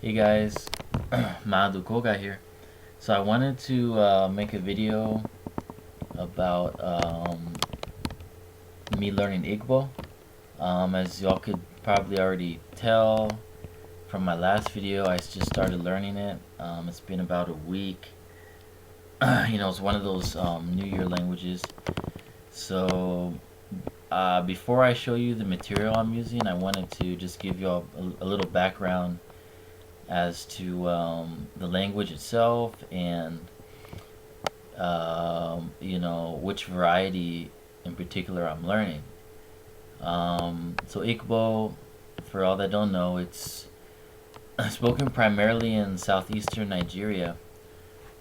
Hey guys, Madu Koga here. So I wanted to make a video about me learning Igbo. As y'all could probably already tell from my last video, I just started learning it. It's been about a week. It's one of those New Year languages. So before I show you the material I'm using, I wanted to just give y'all a little background as to the language itself and which variety in particular I'm learning. So Igbo, for all that don't know, it's spoken primarily in southeastern Nigeria.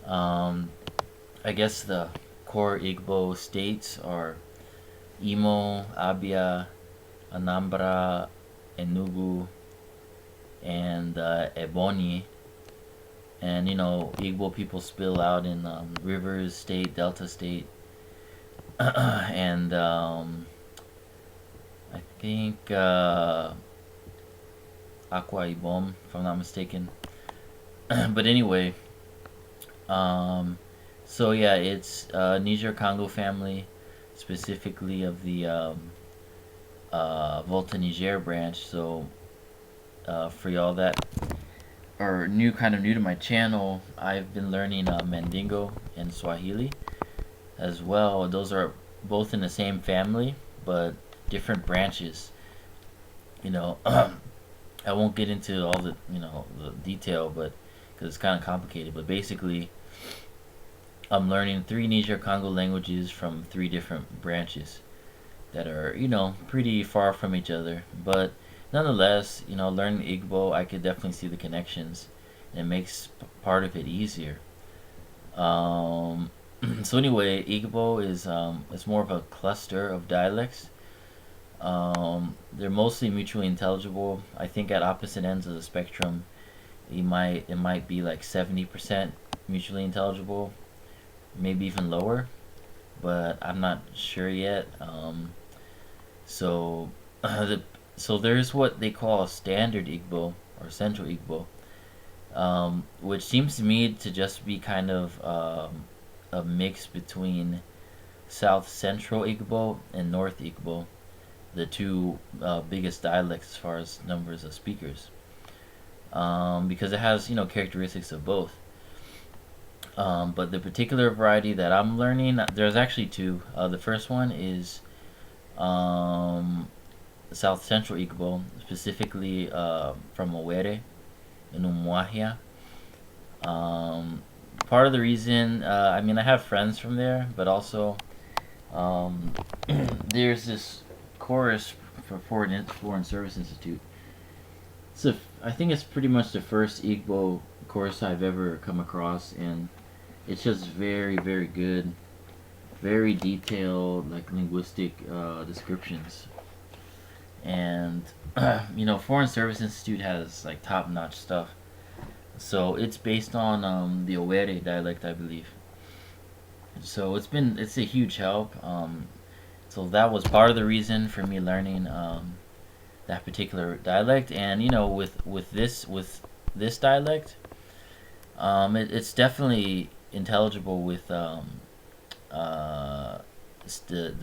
Um, I guess the core Igbo states are Imo, Abia, Anambra, Enugu, and Ebonyi. And Igbo people spill out in Rivers State, Delta State, and I think Akwa Ibom, if I'm not mistaken. But anyway, so yeah, it's Niger Congo family, specifically of the Volta Niger branch. So for y'all that are kind of new to my channel, I've been learning Mandingo and Swahili as well. Those are both in the same family, but different branches. I won't get into all the detail, but because it's kind of complicated. But basically, I'm learning three Niger Congo languages from three different branches that are pretty far from each other, but nonetheless, learning Igbo, I could definitely see the connections, and it makes part of it easier. Um, so anyway, Igbo is it's more of a cluster of dialects. They're mostly mutually intelligible. I think at opposite ends of the spectrum, it might be like 70% mutually intelligible, maybe even lower, but I'm not sure yet. So the so there's what they call standard Igbo or central Igbo, which seems to me to just be kind of a mix between South Central Igbo and North Igbo, the two biggest dialects as far as numbers of speakers, because it has characteristics of both. But the particular variety that I'm learning, there's actually two. The first one is um, South Central Igbo, specifically from Owerri in Umuahia. Um, Part of the reason, I mean, I have friends from there, but also um, there's this course for Foreign Service Institute. I think it's pretty much the first Igbo course I've ever come across, and it's just very, very good, very detailed, like linguistic descriptions. And Foreign Service Institute has like top-notch stuff. So it's based on the Owerri dialect, I believe. So it's a huge help. So that was part of the reason for me learning that particular dialect. And with this dialect, it's definitely intelligible with uh, the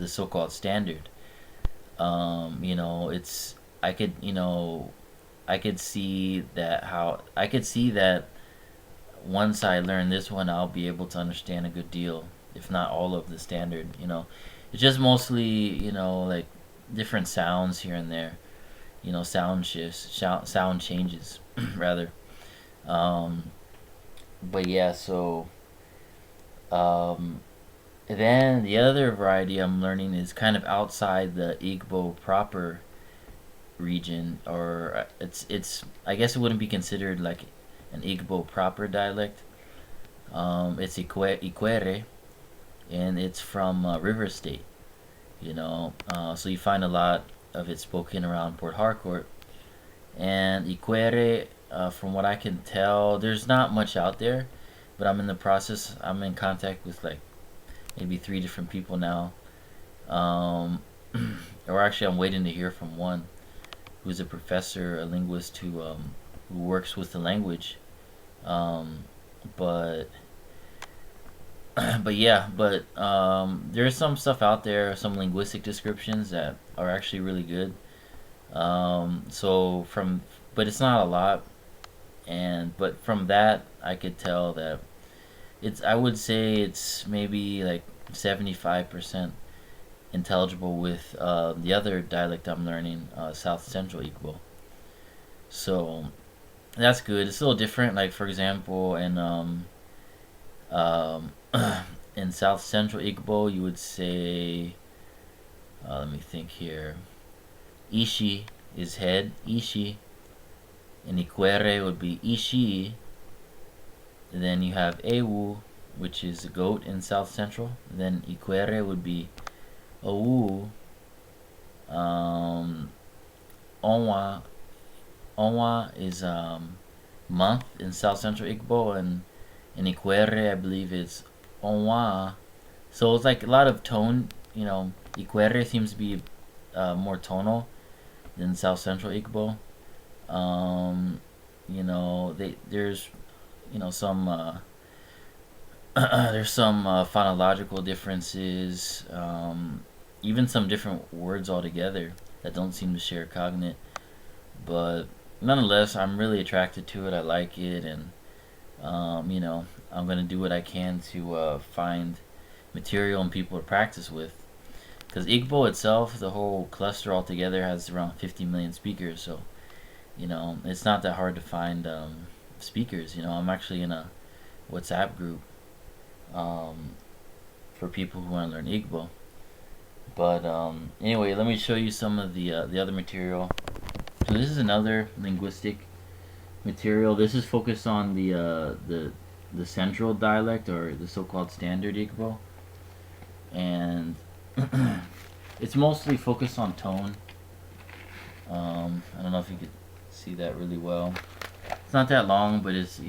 so-called standard. It's I could see that once I learn this one, I'll be able to understand a good deal, if not all of the standard. It's just mostly like different sounds here and there. Sound shifts, sound changes, rather. Um, but yeah, so um, then the other variety I'm learning is kind of outside the Igbo proper region, or it's I guess it wouldn't be considered like an Igbo proper dialect. It's Ikwerre, and it's from River State. So you find a lot of it spoken around Port Harcourt. And Ikwerre, from what I can tell, there's not much out there, but I'm in the process. I'm in contact with like maybe three different people now. Um, or actually, I'm waiting to hear from one who's a professor, a linguist who works with the language. Um, but but yeah, but there's some stuff out there, some linguistic descriptions that are actually really good. So from, but it's not a lot, and but from that I could tell that it's. I would say it's maybe like 75% intelligible with the other dialect I'm learning, South Central Igbo. So that's good. It's a little different. Like for example, um, in South Central Igbo, you would say, let me think here. Ishi is head. Ishi. And Ikwerre would be Ishi. And then you have Ewu, which is a goat in South Central. Then Ikwerre would be Owu. Um, Onwa. Onwa is month in South Central Igbo, and in Ikwerre, I believe it's Onwa. So it's like a lot of tone. Ikwerre seems to be more tonal than South Central Igbo. There's some there's some phonological differences, even some different words altogether that don't seem to share cognate. But nonetheless, I'm really attracted to it. I like it, and I'm gonna do what I can to find material and people to practice with. Because Igbo itself, the whole cluster altogether, has around 50 million speakers. So it's not that hard to find speakers. I'm actually in a WhatsApp group for people who want to learn Igbo. But anyway, let me show you some of the other material. So this is another linguistic material. This is focused on the central dialect, or the so-called standard Igbo, and it's mostly focused on tone. I don't know if you could see that really well. It's not that long, but it's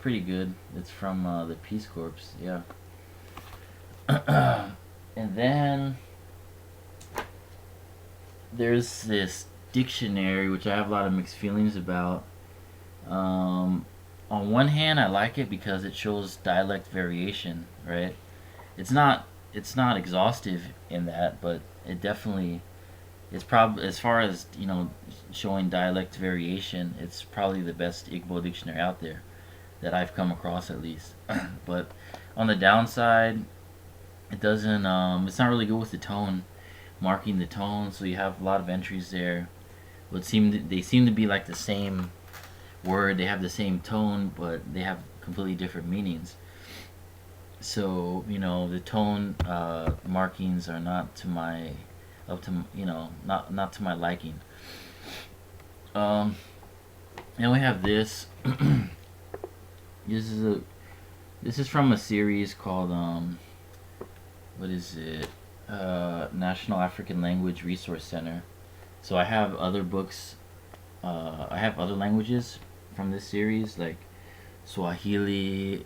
pretty good. It's from the Peace Corps, yeah. And then there's this dictionary which I have a lot of mixed feelings about. On one hand, I like it because it shows dialect variation, right? It's not exhaustive in that, but it definitely, it's probably, as far as showing dialect variation, it's probably the best Igbo dictionary out there that I've come across, at least. But on the downside, it doesn't. It's not really good with the tone, marking the tone. So you have a lot of entries there. They seem to be like the same word. They have the same tone, but they have completely different meanings. So the tone markings are not to my up to not to my liking. Um, and we have this. this is a this is from a series called what is it? National African Language Resource Center. So I have other books. I have other languages from this series, like Swahili,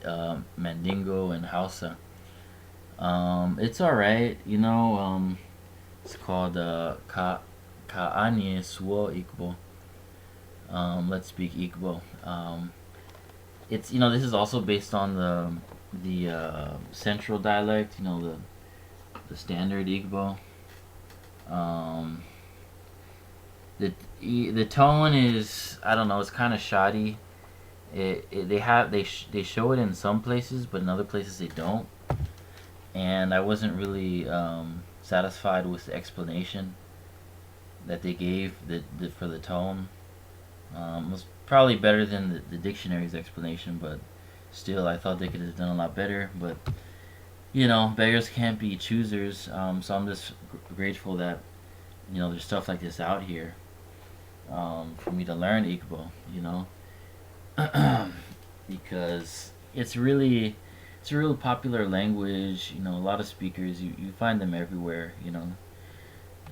Mandingo, and Hausa. It's alright, it's called Kaanye Suo Igbo. Let's speak Igbo. It's this is also based on the central dialect, the standard Igbo. Um, the tone is, I don't know, it's kind of shoddy. They show it in some places, but in other places they don't. And I wasn't really satisfied with the explanation that they gave for the tone. It was probably better than the dictionary's explanation, but still, I thought they could have done a lot better. But beggars can't be choosers. So I'm just grateful that there's stuff like this out here for me to learn Igbo. Because it's a real popular language. A lot of speakers. You find them everywhere.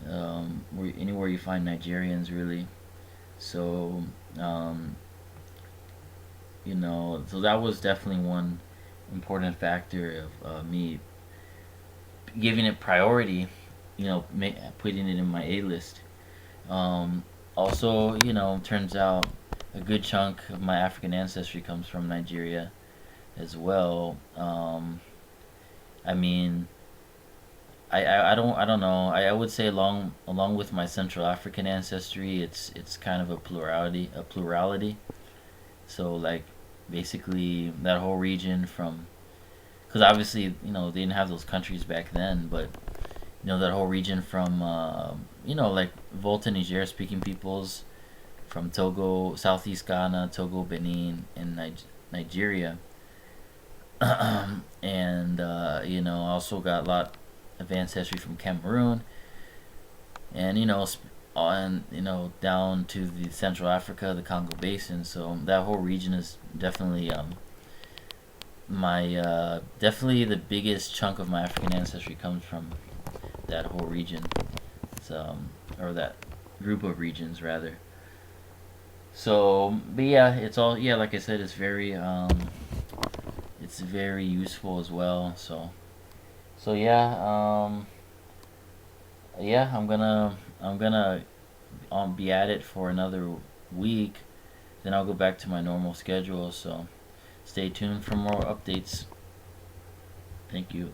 Anywhere you find Nigerians, really. So so that was definitely one important factor of me giving it priority. Putting it in my A list. Also, turns out a good chunk of my African ancestry comes from Nigeria as well. I mean, I don't know. I would say along with my Central African ancestry, it's kind of a plurality. So like basically that whole region from, because obviously they didn't have those countries back then, but that whole region from like Volta, Niger speaking peoples, from Togo, Southeast Ghana, Togo, Benin, and Nigeria. And also got a lot of ancestry from Cameroon, and on down to the Central Africa, the Congo Basin. So that whole region is definitely my definitely the biggest chunk of my African ancestry comes from that whole region. So or that group of regions rather. So, but yeah, it's all yeah. Like I said, it's very useful as well. So yeah, yeah. I'm gonna be at it for another week. Then I'll go back to my normal schedule. So stay tuned for more updates. Thank you.